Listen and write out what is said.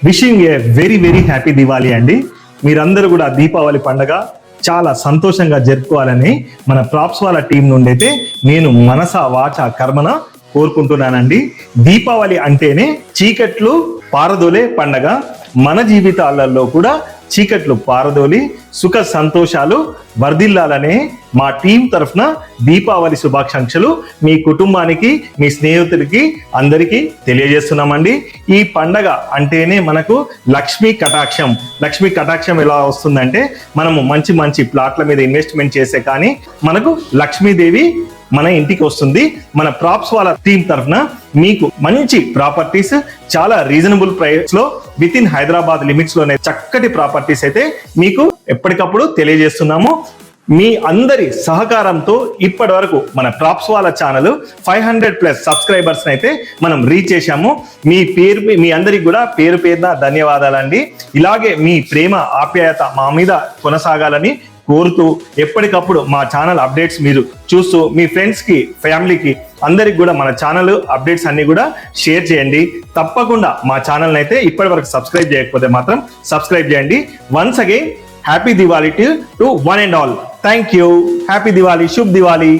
Wishing a very very happy Diwali అండి. మీరందరూ కూడా దీపావళి పండగ చాలా సంతోషంగా జరుపుకోవాలని మన ప్రాప్స్ వాళ్ళ టీం నుండి అయితే నేను మనస వాచ కర్మన కోరుకుంటున్నానండి. దీపావళి అంటేనే చీకట్లు పారదోలే పండగ. మన జీవితాలలో కూడా చీకట్లు పారదోలి సుఖ సంతోషాలు వర్ధిల్లాలనే మా టీం తరఫున దీపావళి శుభాకాంక్షలు మీ కుటుంబానికి, మీ స్నేహితులకి అందరికీ తెలియజేస్తున్నామండి. ఈ పండగ అంటేనే మనకు లక్ష్మీ కటాక్షం. లక్ష్మీ కటాక్షం ఎలా వస్తుందంటే మనము మంచి మంచి ప్లాట్ల మీద ఇన్వెస్ట్మెంట్ చేసే కానీ మనకు లక్ష్మీదేవి మన ఇంటికి వస్తుంది. మన ప్రాప్స్ వాళ్ళ టీం తరఫున మీకు మంచి ప్రాపర్టీస్ చాలా రీజనబుల్ ప్రైస్ లో విత్ ఇన్ హైదరాబాద్ లిమిట్స్ లోనే చక్కటి ప్రాపర్టీస్ అయితే మీకు ఎప్పటికప్పుడు తెలియజేస్తున్నాము. మీ అందరి సహకారంతో ఇప్పటి వరకు మన ప్రాప్స్ వాళ్ళ ఛానల్ 500+ సబ్స్క్రైబర్స్ అయితే మనం రీచ్ చేశాము. మీ అందరికి కూడా పేరు పేరున ధన్యవాదాలండి. ఇలాగే మీ ప్రేమ ఆప్యాయత మా మీద కొనసాగాలని కోరుతూ ఎప్పటికప్పుడు మా ఛానల్ అప్డేట్స్ మీరు చూస్తూ మీ ఫ్రెండ్స్కి, ఫ్యామిలీకి అందరికి కూడా మన ఛానల్ అప్డేట్స్ అన్ని కూడా షేర్ చేయండి. తప్పకుండా మా ఛానల్ అయితే ఇప్పటి వరకు సబ్స్క్రైబ్ చేయకపోతే మాత్రం సబ్స్క్రైబ్ చేయండి. Once again happy Diwali to one and all. Thank you. Happy Diwali, Shubh Diwali.